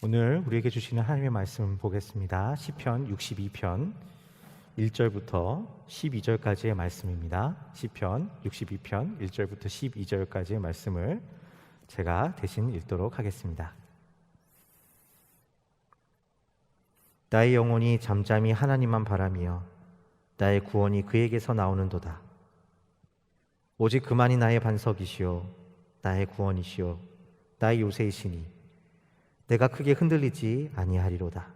오늘 우리에게 주시는 하나님의 말씀 보겠습니다. 시편 62편 1절부터 12절까지의 말씀입니다. 시편 62편 1절부터 12절까지의 말씀을 제가 대신 읽도록 하겠습니다. 나의 영혼이 잠잠히 하나님만 바라며 나의 구원이 그에게서 나오는도다. 오직 그만이 나의 반석이시요 나의 구원이시요 나의 요새이시니 내가 크게 흔들리지 아니하리로다.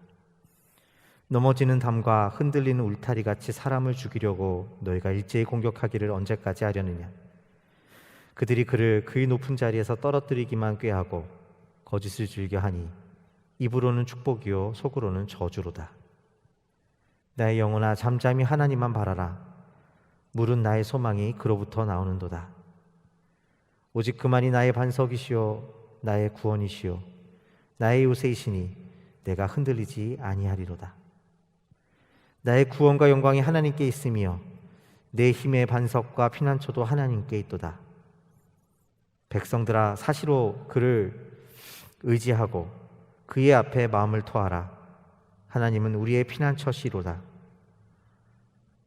넘어지는 담과 흔들리는 울타리같이 사람을 죽이려고 너희가 일제히 공격하기를 언제까지 하려느냐. 그들이 그를 그의 높은 자리에서 떨어뜨리기만 꾀하고 거짓을 즐겨하니 입으로는 축복이요 속으로는 저주로다. 나의 영혼아 잠잠히 하나님만 바라라. 물은 나의 소망이 그로부터 나오는도다. 오직 그만이 나의 반석이시요 나의 구원이시요 나의 요새이시니 내가 흔들리지 아니하리로다. 나의 구원과 영광이 하나님께 있으며 내 힘의 반석과 피난처도 하나님께 있도다. 백성들아 사시로 그를 의지하고 그의 앞에 마음을 토하라. 하나님은 우리의 피난처시로다.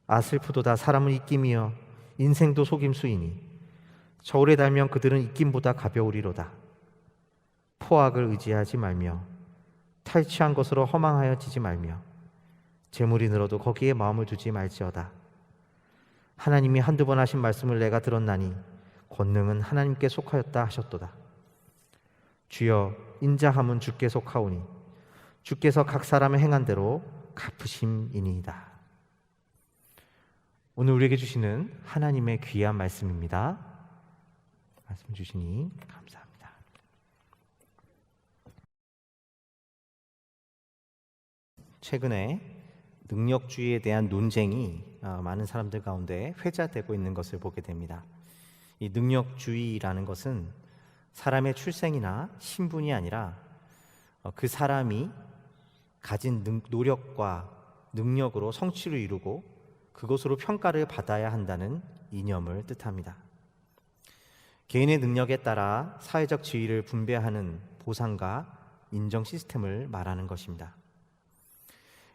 아 슬프도다. 사람은 입김이여 인생도 속임수이니 저울에 달면 그들은 입김보다 가벼우리로다. 포악을 의지하지 말며 탈취한 것으로 허망하여지지 말며 재물이 늘어도 거기에 마음을 두지 말지어다. 하나님이 한두 번 하신 말씀을 내가 들었나니 권능은 하나님께 속하였다 하셨도다. 주여 인자함은 주께 속하오니 주께서 각 사람의 행한 대로 갚으심이니이다. 오늘 우리에게 주시는 하나님의 귀한 말씀입니다. 말씀 주시니 감사합니다. 최근에 능력주의에 대한 논쟁이 많은 사람들 가운데 회자되고 있는 것을 보게 됩니다. 이 능력주의라는 것은 사람의 출생이나 신분이 아니라 그 사람이 가진 노력과 능력으로 성취를 이루고 그것으로 평가를 받아야 한다는 이념을 뜻합니다. 개인의 능력에 따라 사회적 지위를 분배하는 보상과 인정 시스템을 말하는 것입니다.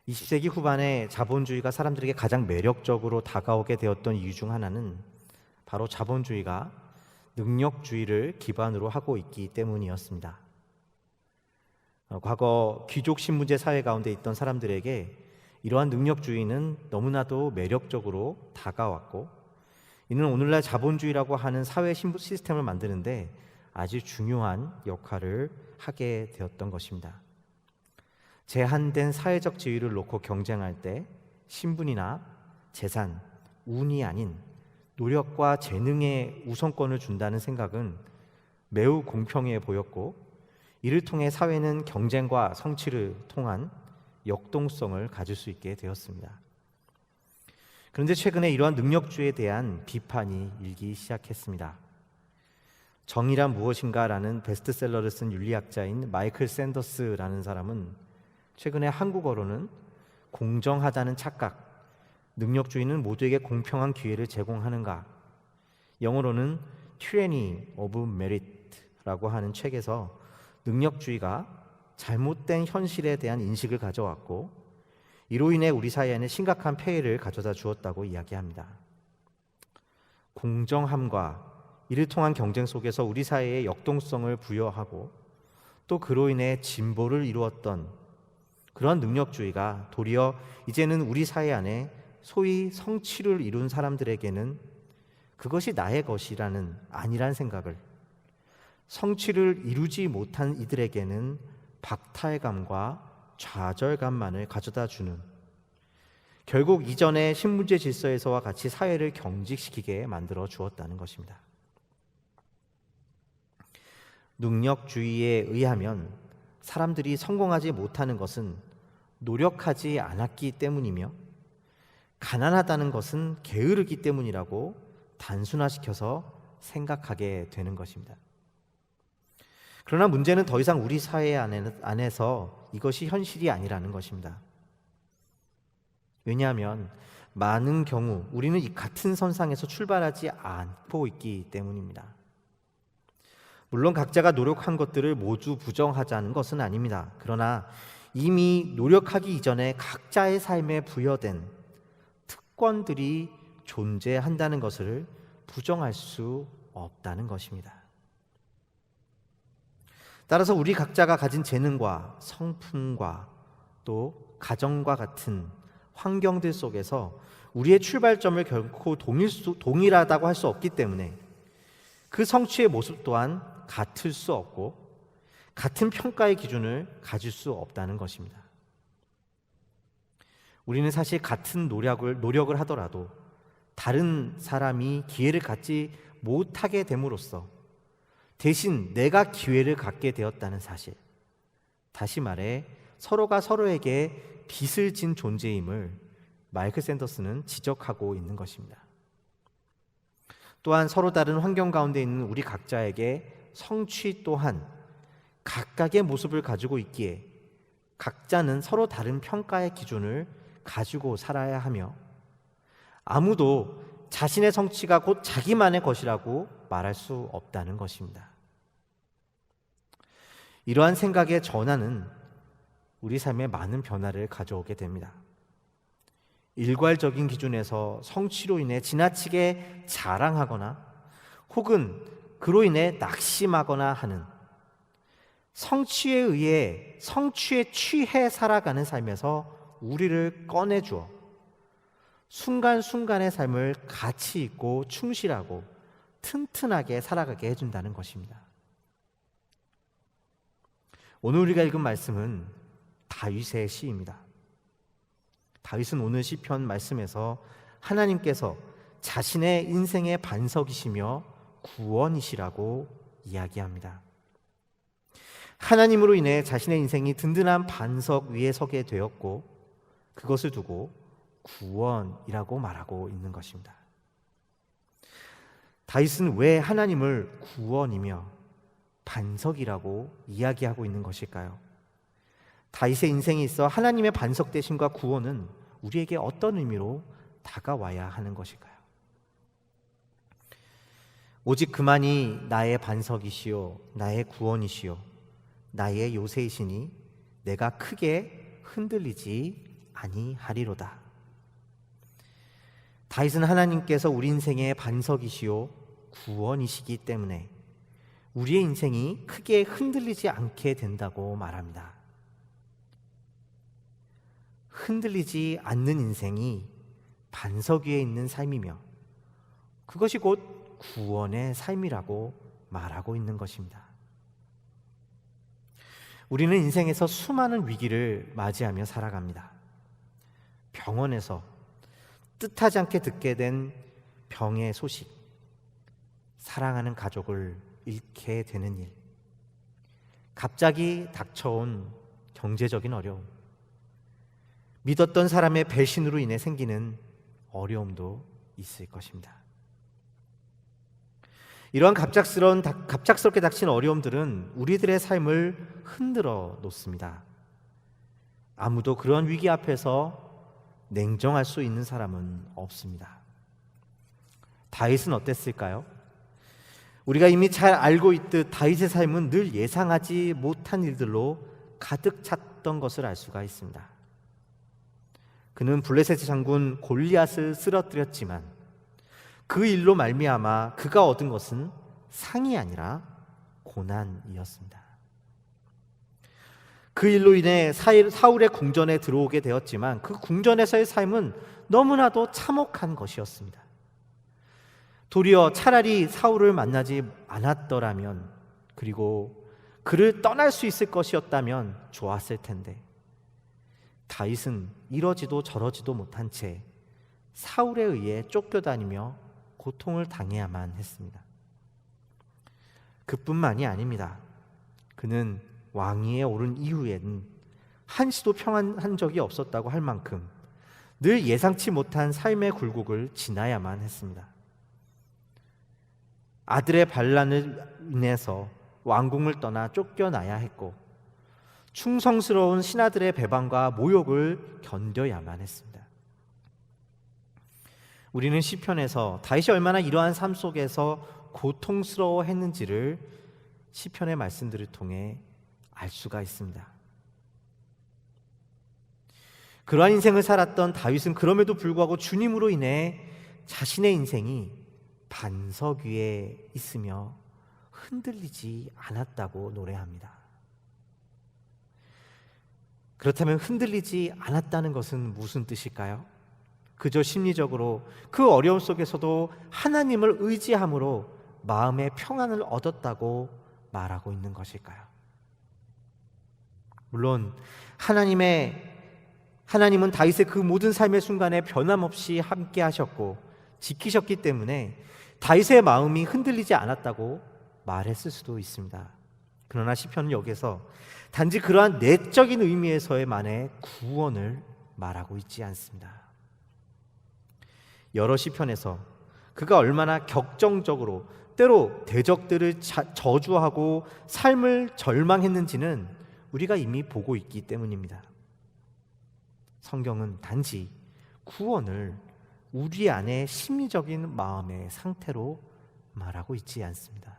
20세기 후반에 자본주의가 사람들에게 가장 매력적으로 다가오게 되었던 이유 중 하나는 바로 자본주의가 능력주의를 기반으로 하고 있기 때문이었습니다. 과거 귀족 신분제 사회 가운데 있던 사람들에게 이러한 능력주의는 너무나도 매력적으로 다가왔고, 이는 오늘날 자본주의라고 하는 사회 시스템을 만드는데 아주 중요한 역할을 하게 되었던 것입니다. 제한된 사회적 지위를 놓고 경쟁할 때 신분이나 재산, 운이 아닌 노력과 재능에 우선권을 준다는 생각은 매우 공평해 보였고, 이를 통해 사회는 경쟁과 성취를 통한 역동성을 가질 수 있게 되었습니다. 그런데 최근에 이러한 능력주의에 대한 비판이 일기 시작했습니다. 정의란 무엇인가라는 베스트셀러를 쓴 윤리학자인 마이클 샌더스라는 사람은 최근에 한국어로는 공정하다는 착각, 능력주의는 모두에게 공평한 기회를 제공하는가, 영어로는 Tyranny of Merit라고 하는 책에서 능력주의가 잘못된 현실에 대한 인식을 가져왔고, 이로 인해 우리 사회에는 심각한 폐해를 가져다 주었다고 이야기합니다. 공정함과 이를 통한 경쟁 속에서 우리 사회에 역동성을 부여하고 또 그로 인해 진보를 이루었던 그런 능력주의가 도리어 이제는 우리 사회 안에 소위 성취를 이룬 사람들에게는 그것이 나의 것이라는 아니란 생각을, 성취를 이루지 못한 이들에게는 박탈감과 좌절감만을 가져다 주는, 결국 이전의 신분제 질서에서와 같이 사회를 경직시키게 만들어 주었다는 것입니다. 능력주의에 의하면 사람들이 성공하지 못하는 것은 노력하지 않았기 때문이며 가난하다는 것은 게으르기 때문이라고 단순화시켜서 생각하게 되는 것입니다. 그러나 문제는 더 이상 우리 사회 안에서 이것이 현실이 아니라는 것입니다. 왜냐하면 많은 경우 우리는 이 같은 선상에서 출발하지 않고 있기 때문입니다. 물론 각자가 노력한 것들을 모두 부정하자는 것은 아닙니다. 그러나 이미 노력하기 이전에 각자의 삶에 부여된 특권들이 존재한다는 것을 부정할 수 없다는 것입니다. 따라서 우리 각자가 가진 재능과 성품과 또 가정과 같은 환경들 속에서 우리의 출발점을 결코 동일하다고 할 수 없기 때문에 그 성취의 모습 또한 같을 수 없고 같은 평가의 기준을 가질 수 없다는 것입니다. 우리는 사실 같은 노력을 하더라도 다른 사람이 기회를 갖지 못하게 됨으로써 대신 내가 기회를 갖게 되었다는 사실, 다시 말해 서로가 서로에게 빚을 진 존재임을 마이클 샌더스는 지적하고 있는 것입니다. 또한 서로 다른 환경 가운데 있는 우리 각자에게 성취 또한 각각의 모습을 가지고 있기에 각자는 서로 다른 평가의 기준을 가지고 살아야 하며 아무도 자신의 성취가 곧 자기만의 것이라고 말할 수 없다는 것입니다. 이러한 생각의 전환은 우리 삶에 많은 변화를 가져오게 됩니다. 일괄적인 기준에서 성취로 인해 지나치게 자랑하거나 혹은 그로 인해 낙심하거나 하는 성취에 의해 성취에 취해 살아가는 삶에서 우리를 꺼내주어 순간순간의 삶을 가치 있고 충실하고 튼튼하게 살아가게 해준다는 것입니다. 오늘 우리가 읽은 말씀은 다윗의 시입니다. 다윗은 오늘 시편 말씀에서 하나님께서 자신의 인생의 반석이시며 구원이시라고 이야기합니다. 하나님으로 인해 자신의 인생이 든든한 반석 위에 서게 되었고 그것을 두고 구원이라고 말하고 있는 것입니다. 다윗은 왜 하나님을 구원이며 반석이라고 이야기하고 있는 것일까요? 다윗의 인생에 있어 하나님의 반석 되심과 구원은 우리에게 어떤 의미로 다가와야 하는 것일까요? 오직 그만이 나의 반석이시요 나의 구원이시요 나의 요새이시니 내가 크게 흔들리지 아니하리로다. 다윗은 하나님께서 우리 인생의 반석이시요 구원이시기 때문에 우리의 인생이 크게 흔들리지 않게 된다고 말합니다. 흔들리지 않는 인생이 반석 위에 있는 삶이며 그것이 곧 구원의 삶이라고 말하고 있는 것입니다. 우리는 인생에서 수많은 위기를 맞이하며 살아갑니다. 병원에서 뜻하지 않게 듣게 된 병의 소식, 사랑하는 가족을 잃게 되는 일, 갑자기 닥쳐온 경제적인 어려움, 믿었던 사람의 배신으로 인해 생기는 어려움도 있을 것입니다. 이러한 갑작스럽게 닥친 어려움들은 우리들의 삶을 흔들어 놓습니다. 아무도 그런 위기 앞에서 냉정할 수 있는 사람은 없습니다. 다윗은 어땠을까요? 우리가 이미 잘 알고 있듯 다윗의 삶은 늘 예상하지 못한 일들로 가득 찼던 것을 알 수가 있습니다. 그는 블레셋 장군 골리앗을 쓰러뜨렸지만 그 일로 말미암아 그가 얻은 것은 상이 아니라 고난이었습니다. 그 일로 인해 사울의 궁전에 들어오게 되었지만 그 궁전에서의 삶은 너무나도 참혹한 것이었습니다. 도리어 차라리 사울을 만나지 않았더라면 그리고 그를 떠날 수 있을 것이었다면 좋았을 텐데 다윗은 이러지도 저러지도 못한 채 사울에 의해 쫓겨다니며 고통을 당해야만 했습니다. 그뿐만이 아닙니다. 그는 왕위에 오른 이후에는 한시도 평안한 적이 없었다고 할 만큼 늘 예상치 못한 삶의 굴곡을 지나야만 했습니다. 아들의 반란을 인해서 왕궁을 떠나 쫓겨나야 했고 충성스러운 신하들의 배반과 모욕을 견뎌야만 했습니다. 우리는 시편에서 다윗이 얼마나 이러한 삶 속에서 고통스러워했는지를 시편의 말씀들을 통해 알 수가 있습니다. 그러한 인생을 살았던 다윗은 그럼에도 불구하고 주님으로 인해 자신의 인생이 반석 위에 있으며 흔들리지 않았다고 노래합니다. 그렇다면 흔들리지 않았다는 것은 무슨 뜻일까요? 그저 심리적으로 그 어려움 속에서도 하나님을 의지함으로 마음의 평안을 얻었다고 말하고 있는 것일까요? 물론 하나님은 다윗의 그 모든 삶의 순간에 변함없이 함께 하셨고 지키셨기 때문에 다윗의 마음이 흔들리지 않았다고 말했을 수도 있습니다. 그러나 시편은 여기서 단지 그러한 내적인 의미에서만의 구원을 말하고 있지 않습니다. 여러 시편에서 그가 얼마나 격정적으로 때로 대적들을 저주하고 삶을 절망했는지는 우리가 이미 보고 있기 때문입니다. 성경은 단지 구원을 우리 안의 심리적인 마음의 상태로 말하고 있지 않습니다.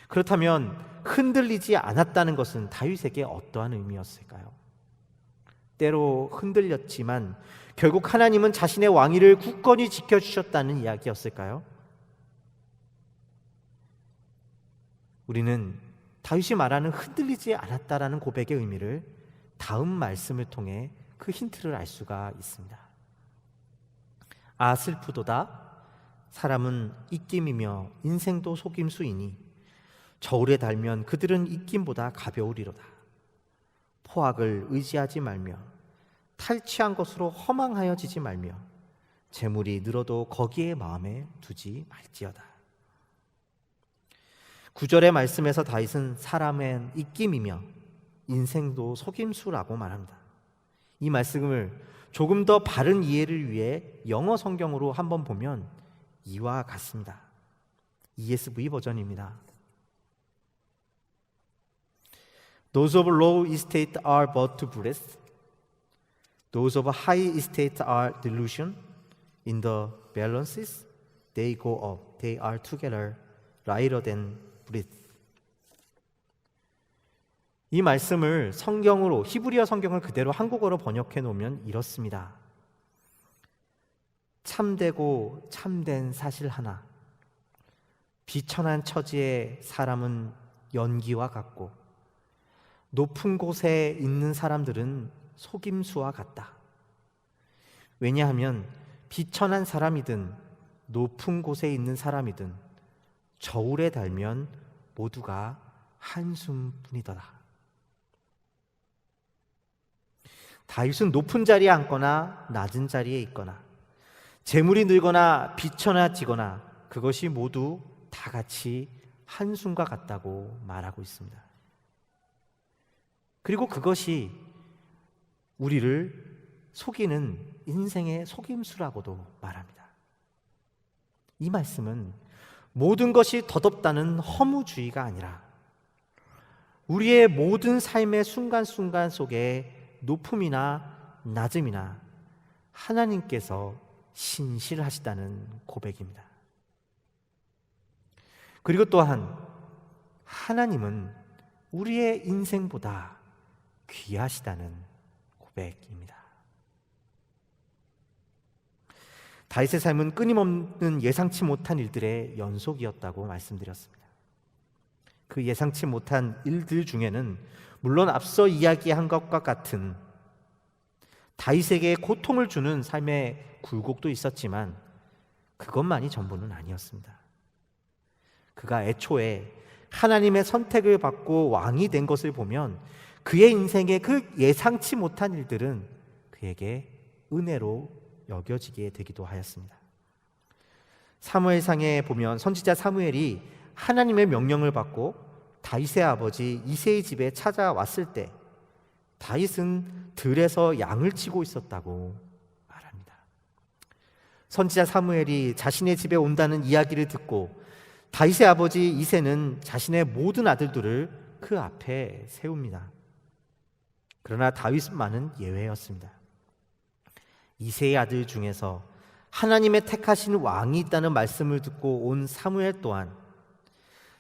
그렇다면 흔들리지 않았다는 것은 다윗에게 어떠한 의미였을까요? 때로 흔들렸지만 결국 하나님은 자신의 왕위를 굳건히 지켜주셨다는 이야기였을까요? 우리는 다윗이 말하는 흔들리지 않았다라는 고백의 의미를 다음 말씀을 통해 그 힌트를 알 수가 있습니다. 아 슬프도다 사람은 입김이며 인생도 속임수이니 저울에 달면 그들은 입김보다 가벼우리로다. 포악을 의지하지 말며 탈취한 것으로 허망하여지지 말며 재물이 늘어도 거기에 마음에 두지 말지어다. 9절의 말씀에서 다윗은 사람은 입김이며 인생도 속임수라고 말합니다. 이 말씀을 조금 더 바른 이해를 위해 영어 성경으로 한번 보면 이와 같습니다. ESV 버전입니다. Those of low estate are but to breath. Those of high estate are delusion. In the balances, they go up. They are together lighter than breath. 이 말씀을 성경으로 히브리어 성경을 그대로 한국어로 번역해 놓으면 이렇습니다. 참되고 참된 사실 하나. 비천한 처지의 사람은 연기와 같고 높은 곳에 있는 사람들은 속임수와 같다. 왜냐하면 비천한 사람이든 높은 곳에 있는 사람이든 저울에 달면 모두가 한숨뿐이더라. 다윗은 높은 자리에 앉거나 낮은 자리에 있거나 재물이 늘거나 비천해지거나 그것이 모두 다 같이 한숨과 같다고 말하고 있습니다. 그리고 그것이 우리를 속이는 인생의 속임수라고도 말합니다. 이 말씀은 모든 것이 덧없다는 허무주의가 아니라 우리의 모든 삶의 순간순간 속에 높음이나 낮음이나 하나님께서 신실하시다는 고백입니다. 그리고 또한 하나님은 우리의 인생보다 귀하시다는 고백입니다. 다윗의 삶은 끊임없는 예상치 못한 일들의 연속이었다고 말씀드렸습니다. 그 예상치 못한 일들 중에는 물론 앞서 이야기한 것과 같은 다윗에게 고통을 주는 삶의 굴곡도 있었지만 그것만이 전부는 아니었습니다. 그가 애초에 하나님의 선택을 받고 왕이 된 것을 보면 그의 인생의 그 예상치 못한 일들은 그에게 은혜로 여겨지게 되기도 하였습니다. 사무엘상에 보면 선지자 사무엘이 하나님의 명령을 받고 다윗의 아버지 이새의 집에 찾아왔을 때 다윗은 들에서 양을 치고 있었다고 말합니다. 선지자 사무엘이 자신의 집에 온다는 이야기를 듣고 다윗의 아버지 이새는 자신의 모든 아들들을 그 앞에 세웁니다. 그러나 다윗만은 예외였습니다. 이새의 아들 중에서 하나님의 택하신 왕이 있다는 말씀을 듣고 온 사무엘 또한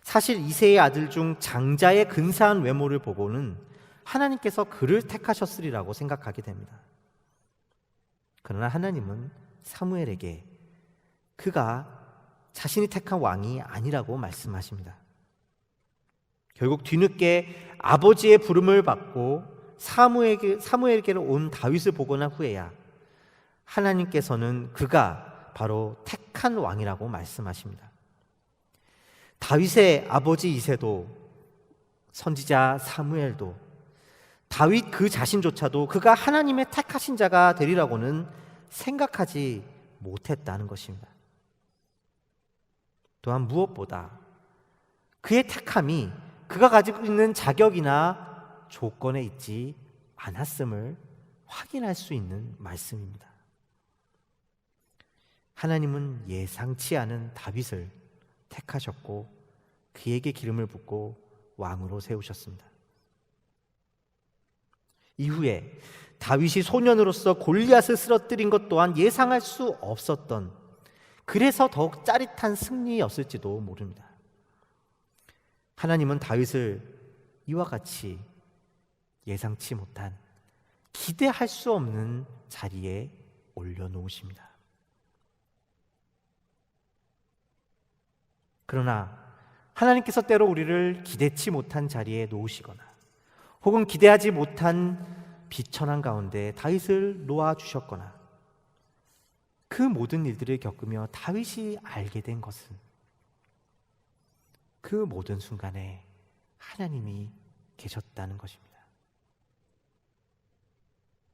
사실 이새의 아들 중 장자의 근사한 외모를 보고는 하나님께서 그를 택하셨으리라고 생각하게 됩니다. 그러나 하나님은 사무엘에게 그가 자신이 택한 왕이 아니라고 말씀하십니다. 결국 뒤늦게 아버지의 부름을 받고 사무엘에게로 온 다윗을 보고 난 후에야 하나님께서는 그가 바로 택한 왕이라고 말씀하십니다. 다윗의 아버지 이새도 선지자 사무엘도 다윗 그 자신조차도 그가 하나님의 택하신 자가 되리라고는 생각하지 못했다는 것입니다. 또한 무엇보다 그의 택함이 그가 가지고 있는 자격이나 조건에 있지 않았음을 확인할 수 있는 말씀입니다. 하나님은 예상치 않은 다윗을 택하셨고 그에게 기름을 붓고 왕으로 세우셨습니다. 이후에 다윗이 소년으로서 골리앗을 쓰러뜨린 것 또한 예상할 수 없었던, 그래서 더욱 짜릿한 승리였을지도 모릅니다. 하나님은 다윗을 이와 같이 예상치 못한, 기대할 수 없는 자리에 올려놓으십니다. 그러나 하나님께서 때로 우리를 기대치 못한 자리에 놓으시거나 혹은 기대하지 못한 비천한 가운데 다윗을 놓아주셨거나 그 모든 일들을 겪으며 다윗이 알게 된 것은 그 모든 순간에 하나님이 계셨다는 것입니다.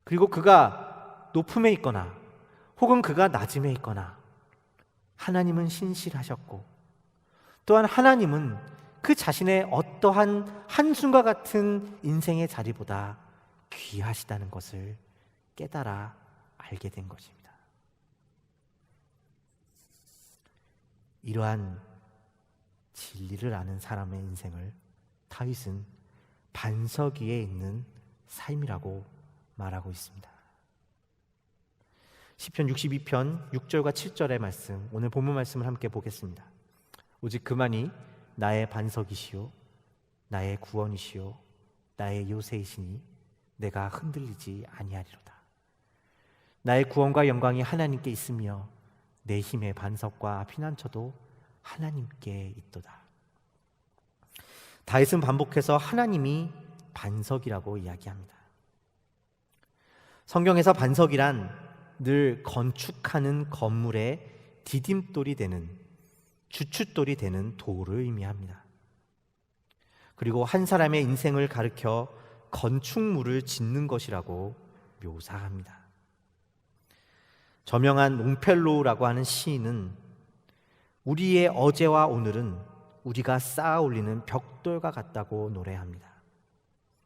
그리고 그가 높음에 있거나 혹은 그가 낮음에 있거나 하나님은 신실하셨고 또한 하나님은 그 자신의 어떠한 한순과 같은 인생의 자리보다 귀하시다는 것을 깨달아 알게 된 것입니다. 이러한 진리를 아는 사람의 인생을 다윗은 반석 위에 있는 삶이라고 말하고 있습니다. 시편 62편 6절과 7절의 말씀, 오늘 본문 말씀을 함께 보겠습니다. 오직 그만이 나의 반석이시요 나의 구원이시요 나의 요새이시니 내가 흔들리지 아니하리로다. 나의 구원과 영광이 하나님께 있으며 내 힘의 반석과 피난처도 하나님께 있도다. 다윗은 반복해서 하나님이 반석이라고 이야기합니다. 성경에서 반석이란 늘 건축하는 건물의 디딤돌이 되는, 주춧돌이 되는 돌을 의미합니다. 그리고 한 사람의 인생을 가리켜 건축물을 짓는 것이라고 묘사합니다. 저명한 롱펠로우라고 하는 시인은 우리의 어제와 오늘은 우리가 쌓아 올리는 벽돌과 같다고 노래합니다.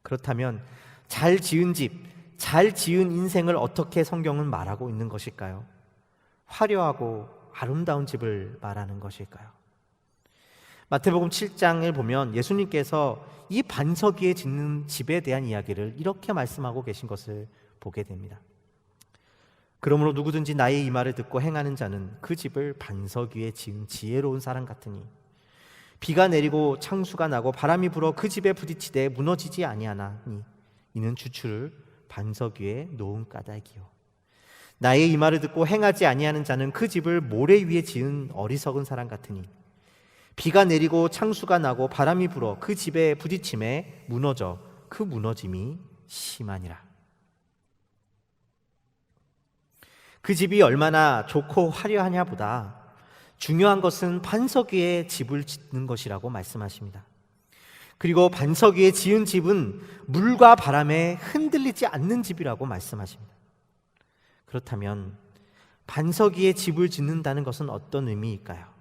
그렇다면 잘 지은 집, 잘 지은 인생을 어떻게 성경은 말하고 있는 것일까요? 화려하고 아름다운 집을 말하는 것일까요? 마태복음 7장을 보면 예수님께서 이 반석 위에 짓는 집에 대한 이야기를 이렇게 말씀하고 계신 것을 보게 됩니다. 그러므로 누구든지 나의 이 말을 듣고 행하는 자는 그 집을 반석 위에 지은 지혜로운 사람 같으니 비가 내리고 창수가 나고 바람이 불어 그 집에 부딪히되 무너지지 아니하나니 이는 주추를 반석 위에 놓은 까닭이요. 나의 이 말을 듣고 행하지 아니하는 자는 그 집을 모래 위에 지은 어리석은 사람 같으니 비가 내리고 창수가 나고 바람이 불어 그 집에 부딪힘에 무너져 그 무너짐이 심하니라. 그 집이 얼마나 좋고 화려하냐 보다 중요한 것은 반석 위에 집을 짓는 것이라고 말씀하십니다. 그리고 반석 위에 지은 집은 물과 바람에 흔들리지 않는 집이라고 말씀하십니다. 그렇다면 반석 위에 집을 짓는다는 것은 어떤 의미일까요?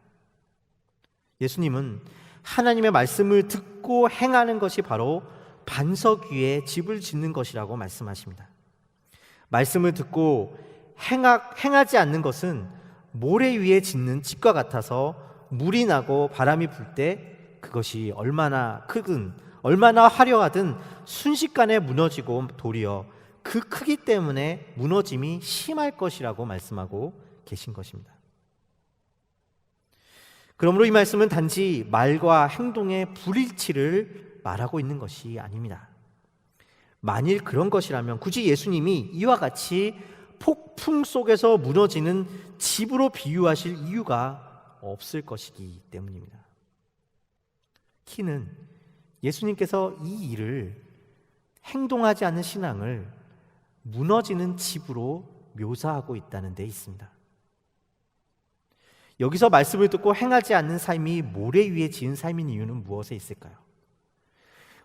예수님은 하나님의 말씀을 듣고 행하는 것이 바로 반석 위에 집을 짓는 것이라고 말씀하십니다. 말씀을 듣고 행하지 않는 것은 모래 위에 짓는 집과 같아서 물이 나고 바람이 불 때 그것이 얼마나 크든 얼마나 화려하든 순식간에 무너지고 도리어 그 크기 때문에 무너짐이 심할 것이라고 말씀하고 계신 것입니다. 그러므로 이 말씀은 단지 말과 행동의 불일치를 말하고 있는 것이 아닙니다. 만일 그런 것이라면 굳이 예수님이 이와 같이 폭풍 속에서 무너지는 집으로 비유하실 이유가 없을 것이기 때문입니다. 키는 예수님께서 이 일을, 행동하지 않는 신앙을 무너지는 집으로 묘사하고 있다는 데 있습니다. 여기서 말씀을 듣고 행하지 않는 삶이 모래 위에 지은 삶인 이유는 무엇에 있을까요?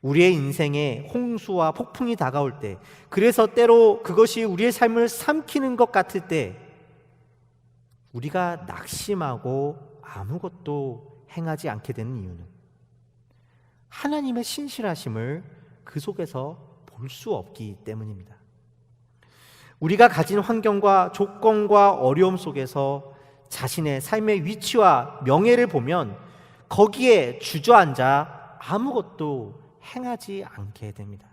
우리의 인생에 홍수와 폭풍이 다가올 때, 그래서 때로 그것이 우리의 삶을 삼키는 것 같을 때 우리가 낙심하고 아무것도 행하지 않게 되는 이유는 하나님의 신실하심을 그 속에서 볼 수 없기 때문입니다. 우리가 가진 환경과 조건과 어려움 속에서 자신의 삶의 위치와 명예를 보면 거기에 주저앉아 아무것도 행하지 않게 됩니다.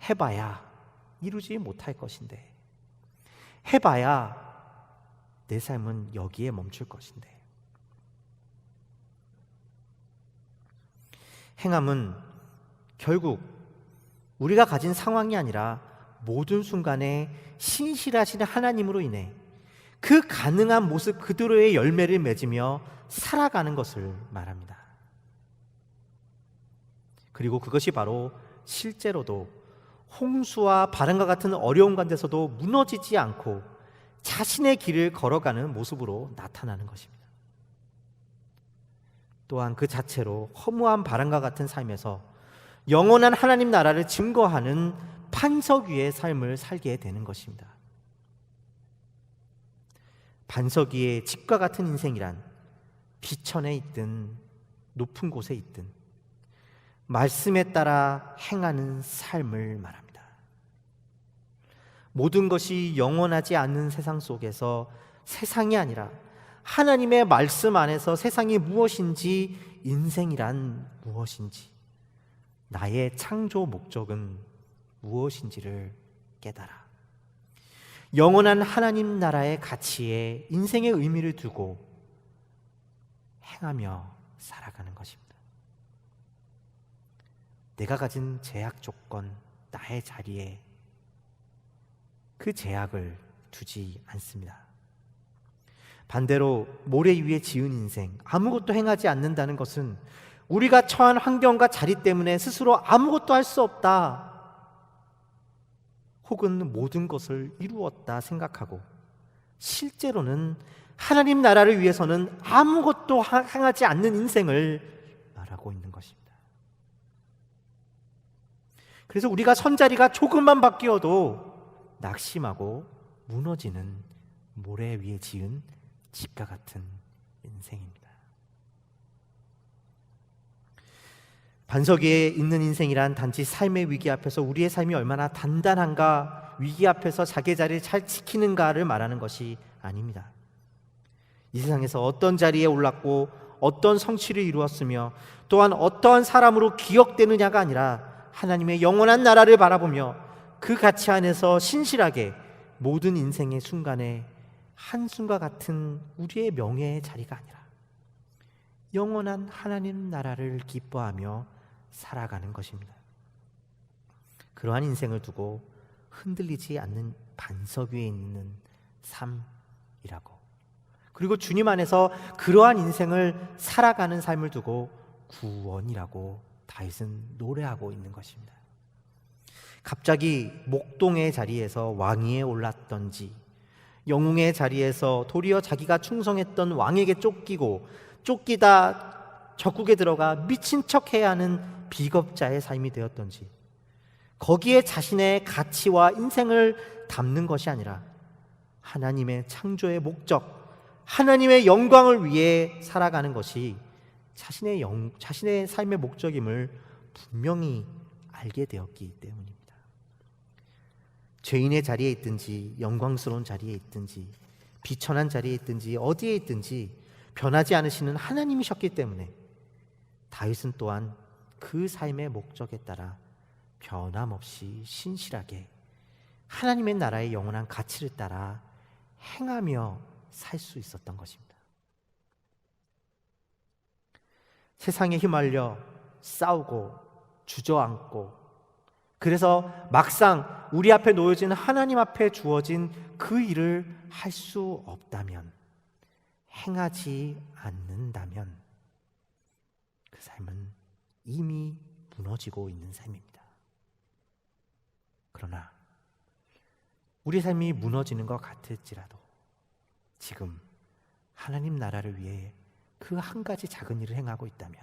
해봐야 이루지 못할 것인데, 해봐야 내 삶은 여기에 멈출 것인데. 행함은 결국 우리가 가진 상황이 아니라 모든 순간에 신실하신 하나님으로 인해 그 가능한 모습 그대로의 열매를 맺으며 살아가는 것을 말합니다. 그리고 그것이 바로 실제로도 홍수와 바람과 같은 어려운 가운데서도 무너지지 않고 자신의 길을 걸어가는 모습으로 나타나는 것입니다. 또한 그 자체로 허무한 바람과 같은 삶에서 영원한 하나님 나라를 증거하는 반석 위의 삶을 살게 되는 것입니다. 반석 위의 집과 같은 인생이란 비천에 있든 높은 곳에 있든 말씀에 따라 행하는 삶을 말합니다. 모든 것이 영원하지 않는 세상 속에서 세상이 아니라 하나님의 말씀 안에서 세상이 무엇인지, 인생이란 무엇인지, 나의 창조 목적은 무엇인지를 깨달아 영원한 하나님 나라의 가치에 인생의 의미를 두고 행하며 살아가는 것입니다. 내가 가진 제약 조건, 나의 자리에 그 제약을 두지 않습니다. 반대로 모래 위에 지은 인생, 아무것도 행하지 않는다는 것은 우리가 처한 환경과 자리 때문에 스스로 아무것도 할 수 없다, 혹은 모든 것을 이루었다 생각하고 실제로는 하나님 나라를 위해서는 아무것도 행하지 않는 인생을 말하고 있는 것입니다. 그래서 우리가 선자리가 조금만 바뀌어도 낙심하고 무너지는 모래 위에 지은 집과 같은 인생입니다. 반석 위에 있는 인생이란 단지 삶의 위기 앞에서 우리의 삶이 얼마나 단단한가, 위기 앞에서 자기 자리를 잘 지키는가를 말하는 것이 아닙니다. 이 세상에서 어떤 자리에 올랐고 어떤 성취를 이루었으며 또한 어떠한 사람으로 기억되느냐가 아니라 하나님의 영원한 나라를 바라보며 그 가치 안에서 신실하게 모든 인생의 순간에 한순간 같은 우리의 명예의 자리가 아니라 영원한 하나님 나라를 기뻐하며 살아가는 것입니다. 그러한 인생을 두고 흔들리지 않는 반석 위에 있는 삶이라고, 그리고 주님 안에서 그러한 인생을 살아가는 삶을 두고 구원이라고 다윗은 노래하고 있는 것입니다. 갑자기 목동의 자리에서 왕위에 올랐던지, 영웅의 자리에서 도리어 자기가 충성했던 왕에게 쫓기다 적국에 들어가 미친 척해야 하는 비겁자의 삶이 되었던지, 거기에 자신의 가치와 인생을 담는 것이 아니라 하나님의 창조의 목적, 하나님의 영광을 위해 살아가는 것이 자신의 삶의 목적임을 분명히 알게 되었기 때문입니다. 죄인의 자리에 있든지 영광스러운 자리에 있든지 비천한 자리에 있든지 어디에 있든지 변하지 않으시는 하나님이셨기 때문에 다윗은 또한 그 삶의 목적에 따라 변함없이 신실하게 하나님의 나라의 영원한 가치를 따라 행하며 살 수 있었던 것입니다. 세상에 휘말려 싸우고 주저앉고, 그래서 막상 우리 앞에 놓여진 하나님 앞에 주어진 그 일을 할 수 없다면, 행하지 않는다면 그 삶은 이미 무너지고 있는 삶입니다. 그러나 우리 삶이 무너지는 것 같을지라도 지금 하나님 나라를 위해 그 한 가지 작은 일을 행하고 있다면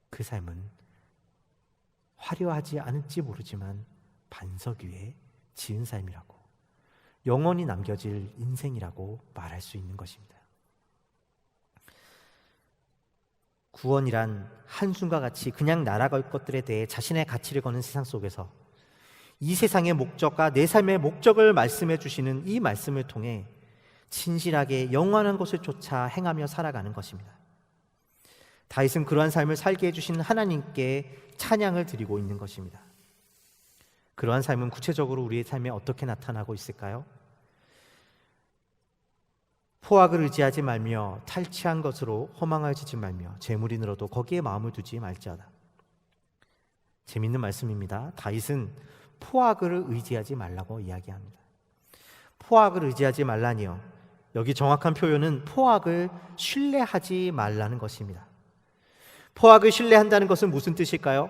그 삶은 화려하지 않을지 모르지만 반석 위에 지은 삶이라고, 영원히 남겨질 인생이라고 말할 수 있는 것입니다. 구원이란 한숨과 같이 그냥 날아갈 것들에 대해 자신의 가치를 거는 세상 속에서 이 세상의 목적과 내 삶의 목적을 말씀해 주시는 이 말씀을 통해 진실하게 영원한 것을 쫓아 행하며 살아가는 것입니다. 다윗은 그러한 삶을 살게 해주신 하나님께 찬양을 드리고 있는 것입니다. 그러한 삶은 구체적으로 우리의 삶에 어떻게 나타나고 있을까요? 포악을 의지하지 말며 탈취한 것으로 허망을 지지 말며 재물이 늘어도 거기에 마음을 두지 말지어다. 재밌는 말씀입니다. 다윗은 포악을 의지하지 말라고 이야기합니다. 포악을 의지하지 말라니요, 여기 정확한 표현은 포악을 신뢰하지 말라는 것입니다. 포악을 신뢰한다는 것은 무슨 뜻일까요?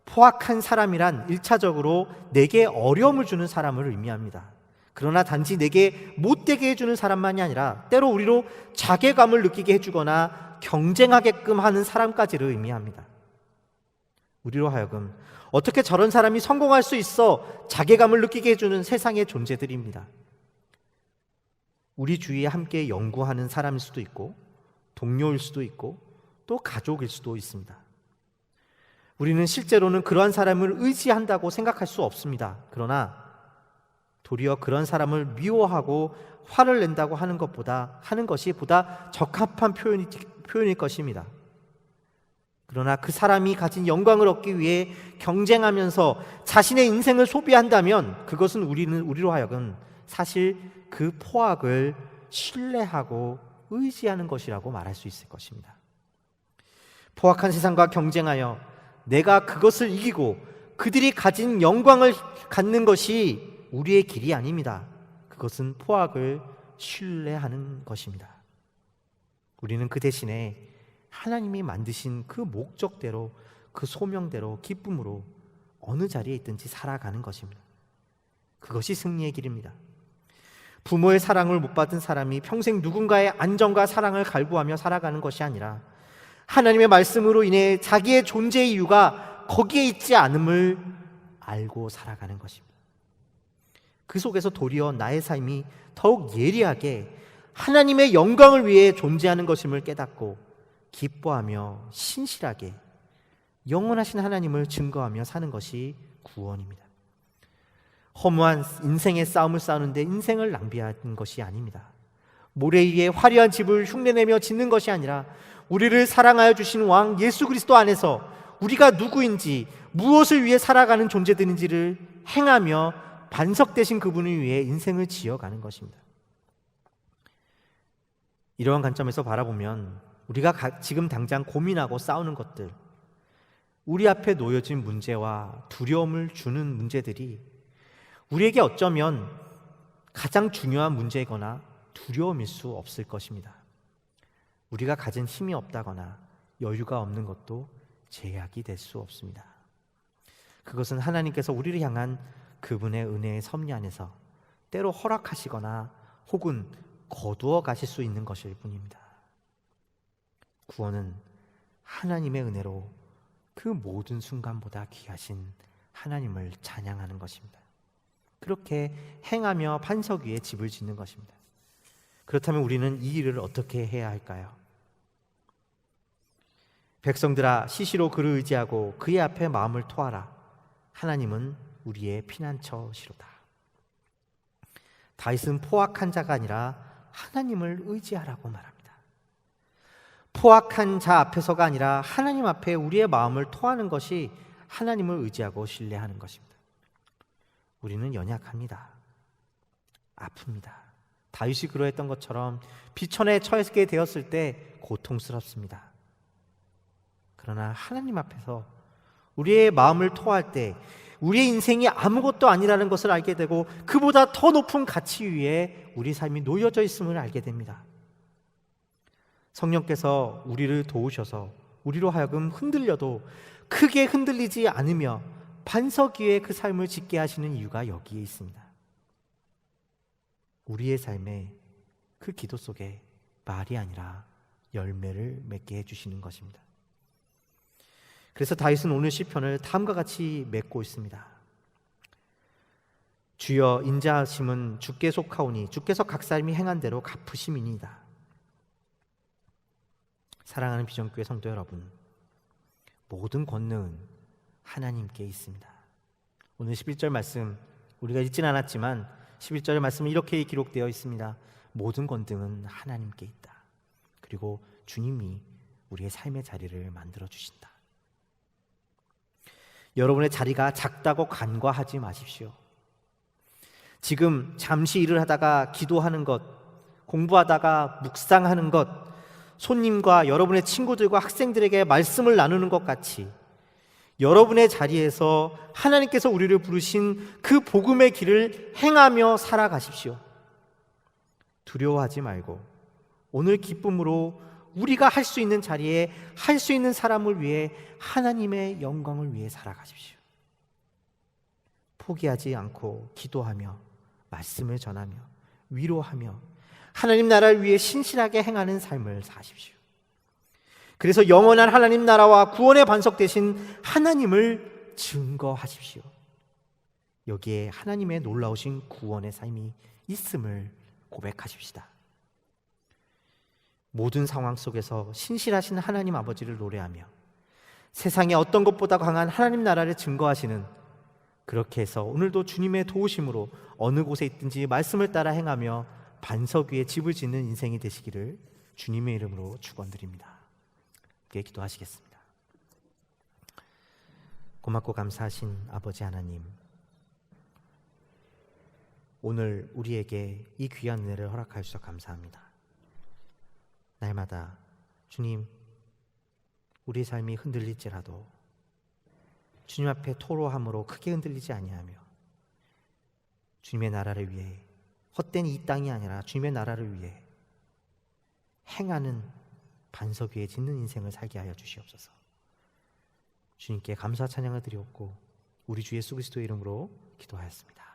포악한 사람이란 1차적으로 내게 어려움을 주는 사람을 의미합니다. 그러나 단지 내게 못되게 해주는 사람만이 아니라 때로 우리로 자괴감을 느끼게 해주거나 경쟁하게끔 하는 사람까지를 의미합니다. 우리로 하여금 어떻게 저런 사람이 성공할 수 있어 자괴감을 느끼게 해주는 세상의 존재들입니다. 우리 주위에 함께 연구하는 사람일 수도 있고 동료일 수도 있고 또 가족일 수도 있습니다. 우리는 실제로는 그러한 사람을 의지한다고 생각할 수 없습니다. 그러나 도리어 그런 사람을 미워하고 화를 낸다고 하는 것이 보다 적합한 표현일 것입니다. 그러나 그 사람이 가진 영광을 얻기 위해 경쟁하면서 자신의 인생을 소비한다면 그것은 우리로 하여금 사실 그 포악을 신뢰하고 의지하는 것이라고 말할 수 있을 것입니다. 포악한 세상과 경쟁하여 내가 그것을 이기고 그들이 가진 영광을 갖는 것이 우리의 길이 아닙니다. 그것은 포악을 신뢰하는 것입니다. 우리는 그 대신에 하나님이 만드신 그 목적대로, 그 소명대로 기쁨으로 어느 자리에 있든지 살아가는 것입니다. 그것이 승리의 길입니다. 부모의 사랑을 못 받은 사람이 평생 누군가의 안정과 사랑을 갈구하며 살아가는 것이 아니라 하나님의 말씀으로 인해 자기의 존재의 이유가 거기에 있지 않음을 알고 살아가는 것입니다. 그 속에서 도리어 나의 삶이 더욱 예리하게 하나님의 영광을 위해 존재하는 것임을 깨닫고 기뻐하며 신실하게 영원하신 하나님을 증거하며 사는 것이 구원입니다. 허무한 인생의 싸움을 싸우는데 인생을 낭비하는 것이 아닙니다. 모래 위에 화려한 집을 흉내내며 짓는 것이 아니라 우리를 사랑하여 주신 왕 예수 그리스도 안에서 우리가 누구인지, 무엇을 위해 살아가는 존재들인지를 행하며 반석 되신 그분을 위해 인생을 지어가는 것입니다. 이러한 관점에서 바라보면 우리가 지금 당장 고민하고 싸우는 것들, 우리 앞에 놓여진 문제와 두려움을 주는 문제들이 우리에게 어쩌면 가장 중요한 문제이거나 두려움일 수 없을 것입니다. 우리가 가진 힘이 없다거나 여유가 없는 것도 제약이 될 수 없습니다. 그것은 하나님께서 우리를 향한 그분의 은혜의 섭리 안에서 때로 허락하시거나 혹은 거두어 가실 수 있는 것일 뿐입니다. 구원은 하나님의 은혜로 그 모든 순간보다 귀하신 하나님을 찬양하는 것입니다. 그렇게 행하며 반석 위에 집을 짓는 것입니다. 그렇다면 우리는 이 일을 어떻게 해야 할까요? 백성들아, 시시로 그를 의지하고 그의 앞에 마음을 토하라. 하나님은 우리의 피난처시로다. 다윗은 포악한 자가 아니라 하나님을 의지하라고 말합니다. 포악한 자 앞에서가 아니라 하나님 앞에 우리의 마음을 토하는 것이 하나님을 의지하고 신뢰하는 것입니다. 우리는 연약합니다. 아픕니다. 다윗이 그러했던 것처럼 비천에 처하게 되었을 때 고통스럽습니다. 그러나 하나님 앞에서 우리의 마음을 토할 때 우리의 인생이 아무것도 아니라는 것을 알게 되고 그보다 더 높은 가치 위에 우리 삶이 놓여져 있음을 알게 됩니다. 성령께서 우리를 도우셔서 우리로 하여금 흔들려도 크게 흔들리지 않으며 반석 위에 그 삶을 짓게 하시는 이유가 여기에 있습니다. 우리의 삶에 그 기도 속에 말이 아니라 열매를 맺게 해주시는 것입니다. 그래서 다윗은 오늘 시편을 다음과 같이 맺고 있습니다. 주여 인자하심은 주께 속하오니 주께서 각 사람이 행한 대로 갚으심이니이다. 사랑하는 비전교회 성도 여러분, 모든 권능은 하나님께 있습니다. 오늘 11절 말씀 우리가 읽진 않았지만 11절 말씀은 이렇게 기록되어 있습니다. 모든 권능은 하나님께 있다. 그리고 주님이 우리의 삶의 자리를 만들어 주신다. 여러분의 자리가 작다고 간과하지 마십시오. 지금 잠시 일을 하다가 기도하는 것, 공부하다가 묵상하는 것, 손님과 여러분의 친구들과 학생들에게 말씀을 나누는 것 같이 여러분의 자리에서 하나님께서 우리를 부르신 그 복음의 길을 행하며 살아가십시오. 두려워하지 말고 오늘 기쁨으로 우리가 할 수 있는 자리에 할 수 있는 사람을 위해 하나님의 영광을 위해 살아가십시오. 포기하지 않고 기도하며 말씀을 전하며 위로하며 하나님 나라를 위해 신실하게 행하는 삶을 사십시오. 그래서 영원한 하나님 나라와 구원의 반석 되신 하나님을 증거하십시오. 여기에 하나님의 놀라우신 구원의 삶이 있음을 고백하십시다. 모든 상황 속에서 신실하신 하나님 아버지를 노래하며 세상에 어떤 것보다 강한 하나님 나라를 증거하시는, 그렇게 해서 오늘도 주님의 도우심으로 어느 곳에 있든지 말씀을 따라 행하며 반석 위에 집을 짓는 인생이 되시기를 주님의 이름으로 축원드립니다. 함께 기도하시겠습니다. 고맙고 감사하신 아버지 하나님, 오늘 우리에게 이 귀한 은혜를 허락하여 주셔서 감사합니다. 날마다 주님, 우리 삶이 흔들릴지라도 주님 앞에 토로함으로 크게 흔들리지 아니하며 주님의 나라를 위해, 헛된 이 땅이 아니라 주님의 나라를 위해 행하는 반석 위에 짓는 인생을 살게 하여 주시옵소서. 주님께 감사 찬양을 드리옵고 우리 주 예수 그리스도의 이름으로 기도하였습니다.